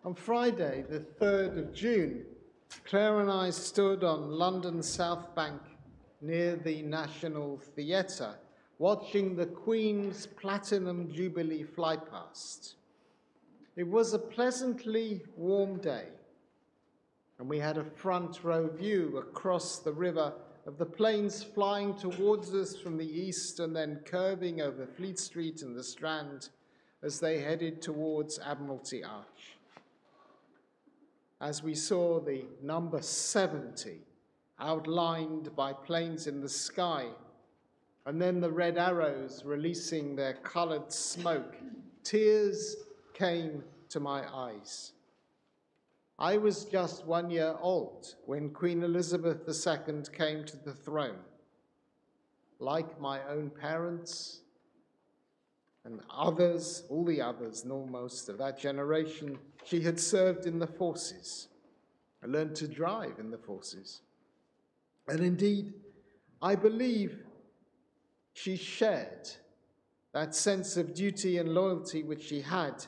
On Friday, the 3rd of June, Claire and I stood on London's South Bank near the National Theatre, watching the Queen's Platinum Jubilee fly past. It was a pleasantly warm day, and we had a front row view across the river of the planes flying towards us from the east and then curving over Fleet Street and the Strand as they headed towards Admiralty Arch. As we saw the number 70 outlined by planes in the sky, and then the red arrows releasing their coloured smoke, tears came to my eyes. I was just 1 year old when Queen Elizabeth II came to the throne. Like my own parents and others, all the others, almost of that generation, she had served in the forces and learned to drive in the forces. And indeed, I believe she shared that sense of duty and loyalty which she had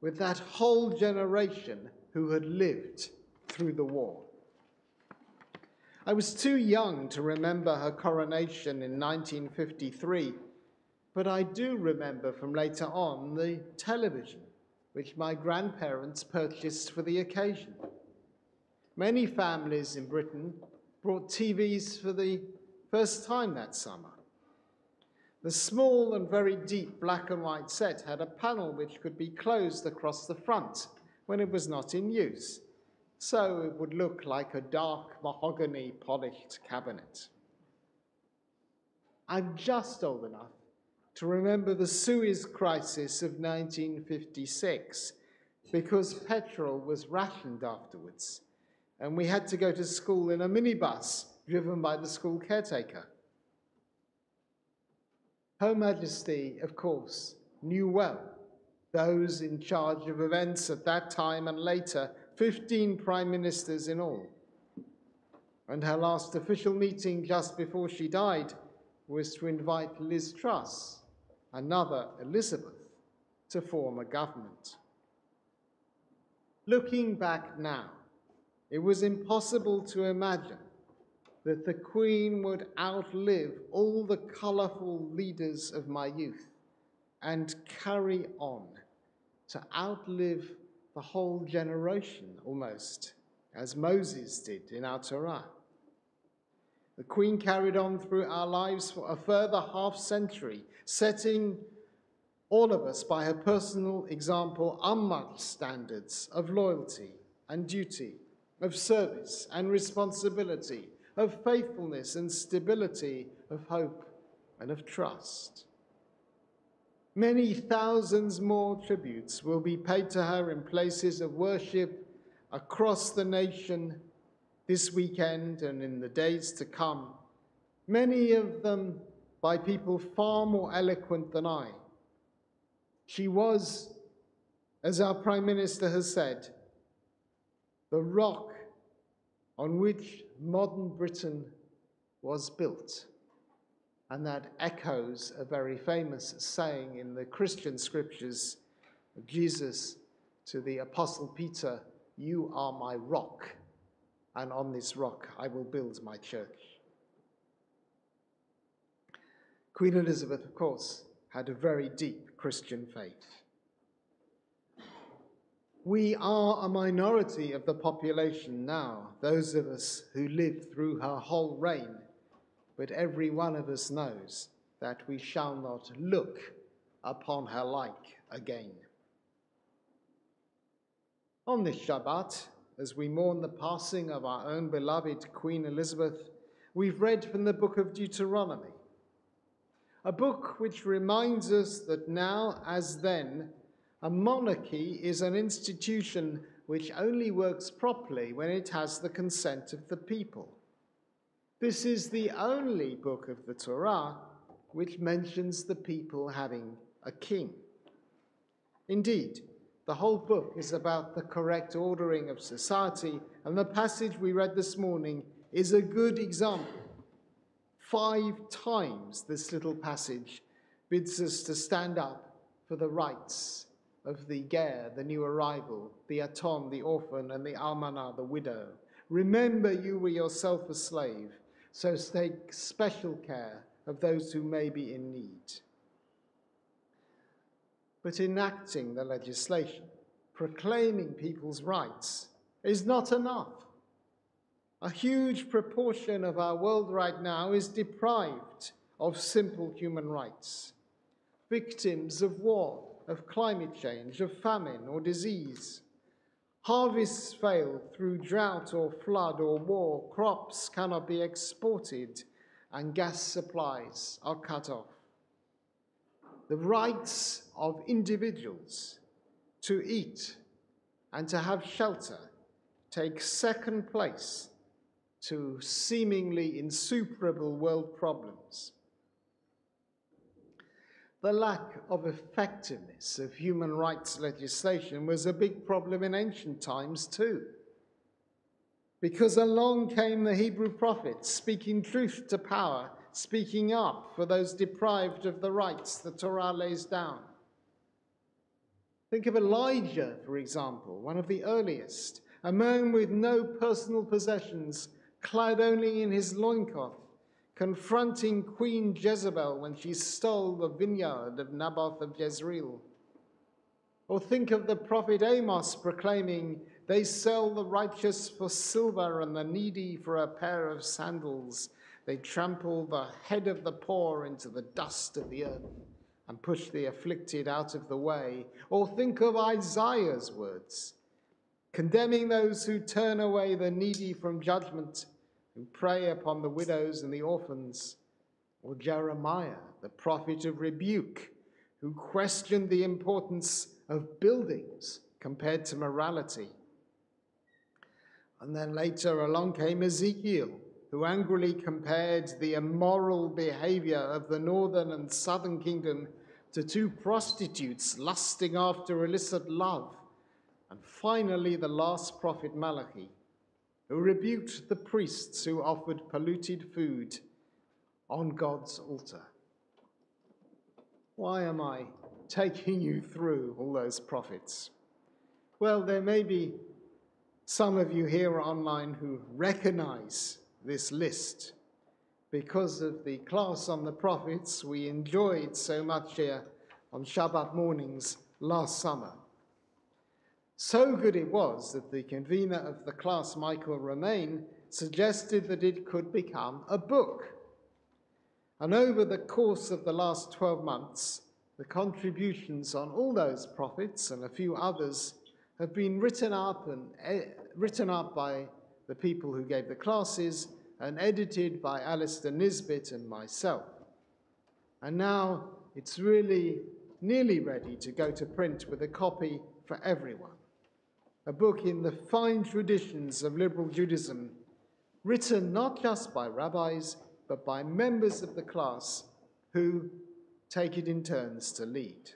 with that whole generation who had lived through the war. I was too young to remember her coronation in 1953, but I do remember from later on the television which my grandparents purchased for the occasion. Many families in Britain brought TVs for the first time that summer. The small and very deep black and white set had a panel which could be closed across the front when it was not in use, so it would look like a dark mahogany polished cabinet. I'm just old enough to remember the Suez Crisis of 1956 because petrol was rationed afterwards, and we had to go to school in a minibus driven by the school caretaker. Her Majesty, of course, knew well those in charge of events at that time and later, 15 prime ministers in all. And her last official meeting just before she died was to invite Liz Truss, another Elizabeth, to form a government. Looking back now, it was impossible to imagine that the Queen would outlive all the colourful leaders of my youth and carry on to outlive the whole generation almost, as Moses did in our Torah. The Queen carried on through our lives for a further half-century, setting all of us by her personal example unmatched standards of loyalty and duty, of service and responsibility, of faithfulness and stability, of hope and of trust. Many thousands more tributes will be paid to her in places of worship across the nation this weekend and in the days to come, many of them by people far more eloquent than I. She was, as our Prime Minister has said, the rock on which modern Britain was built. And that echoes a very famous saying in the Christian scriptures of Jesus to the Apostle Peter, "You are my rock, and on this rock I will build my church." Queen Elizabeth, of course, had a very deep Christian faith. We are a minority of the population now, those of us who lived through her whole reign, but every one of us knows that we shall not look upon her like again. On this Shabbat, as we mourn the passing of our own beloved Queen Elizabeth, we've read from the book of Deuteronomy, a book which reminds us that now, as then, a monarchy is an institution which only works properly when it has the consent of the people. This is the only book of the Torah which mentions the people having a king. Indeed, the whole book is about the correct ordering of society, and the passage we read this morning is a good example. 5 times this little passage bids us to stand up for the rights of the ger, the new arrival, the aton, the orphan, and the almanah, the widow. Remember you were yourself a slave, so take special care of those who may be in need. But enacting the legislation, proclaiming people's rights, is not enough. A huge proportion of our world right now is deprived of simple human rights. Victims of war, of climate change, of famine or disease. Harvests fail through drought or flood or war. Crops cannot be exported and gas supplies are cut off. The rights of individuals to eat and to have shelter take second place to seemingly insuperable world problems. The lack of effectiveness of human rights legislation was a big problem in ancient times too, because along came the Hebrew prophets speaking truth to power, speaking up for those deprived of the rights the Torah lays down. Think of Elijah, for example, one of the earliest, a man with no personal possessions, clad only in his loincloth, confronting Queen Jezebel when she stole the vineyard of Naboth of Jezreel. Or think of the prophet Amos proclaiming, "They sell the righteous for silver and the needy for a pair of sandals. They trample the head of the poor into the dust of the earth and push the afflicted out of the way." Or think of Isaiah's words, condemning those who turn away the needy from judgment, who prey upon the widows and the orphans. Or Jeremiah, the prophet of rebuke, who questioned the importance of buildings compared to morality. And then later along came Ezekiel, who angrily compared the immoral behavior of the northern and southern kingdom to two prostitutes lusting after illicit love. And finally, the last prophet Malachi, who rebuked the priests who offered polluted food on God's altar. Why am I taking you through all those prophets? Well, there may be some of you here online who recognize this list because of the class on the prophets we enjoyed so much here on Shabbat mornings last summer. So good it was that the convener of the class, Michael Romain, suggested that it could become a book. And over the course of the last 12 months, the contributions on all those prophets and a few others have been written up by the people who gave the classes and edited by Alistair Nisbet and myself. And now it's really nearly ready to go to print with a copy for everyone. A book in the fine traditions of liberal Judaism, written not just by rabbis, but by members of the class who take it in turns to lead.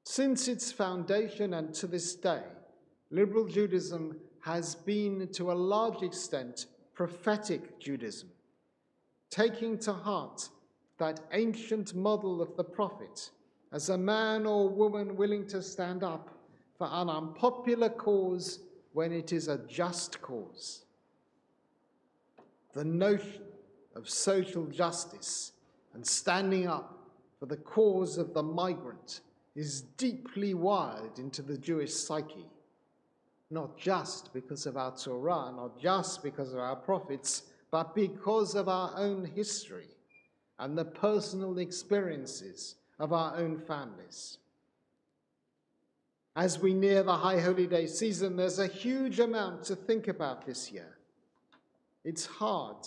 Since its foundation and to this day, liberal Judaism has been to a large extent prophetic Judaism, taking to heart that ancient model of the prophet as a man or woman willing to stand up for an unpopular cause when it is a just cause. The notion of social justice and standing up for the cause of the migrant is deeply wired into the Jewish psyche, not just because of our Torah, not just because of our prophets, but because of our own history and the personal experiences of our own families. As we near the High Holy Day season, there's a huge amount to think about this year. It's hard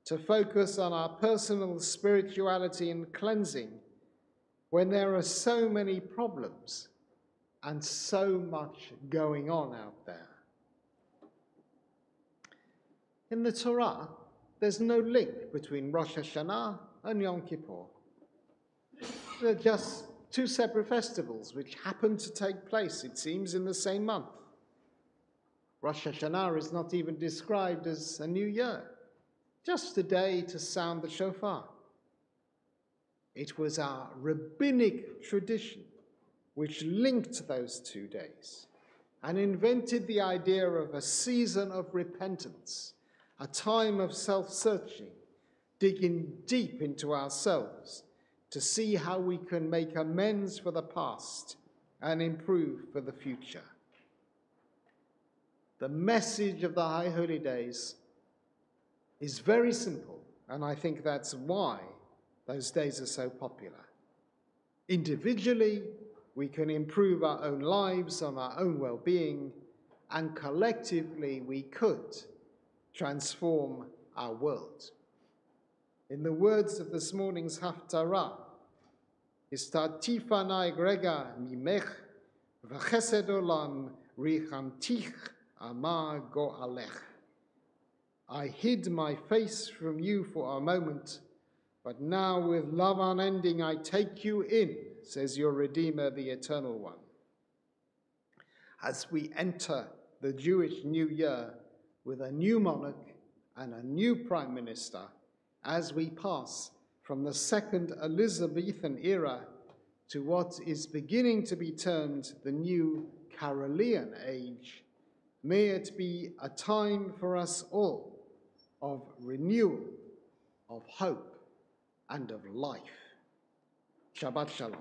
to focus on our personal spirituality and cleansing when there are so many problems and so much going on out there. In the Torah, there's no link between Rosh Hashanah and Yom Kippur. They're just two separate festivals which happen to take place, it seems, in the same month. Rosh Hashanah is not even described as a new year, just a day to sound the shofar. It was our rabbinic tradition which linked those 2 days and invented the idea of a season of repentance, a time of self-searching, digging deep into ourselves to see how we can make amends for the past and improve for the future. The message of the High Holy Days is very simple, and I think that's why those days are so popular. Individually, we can improve our own lives and our own well-being, and collectively we could transform our world. In the words of this morning's Haftarah, Istatifanai grega mimech v'chesed olam richamtich amar go'alech. I hid my face from you for a moment, but now with love unending I take you in, says your Redeemer, the Eternal One. As we enter the Jewish New Year with a new monarch and a new prime minister, as we pass from the second Elizabethan era to what is beginning to be termed the new Carolean age, may it be a time for us all of renewal, of hope, and of life. Shabbat Shalom.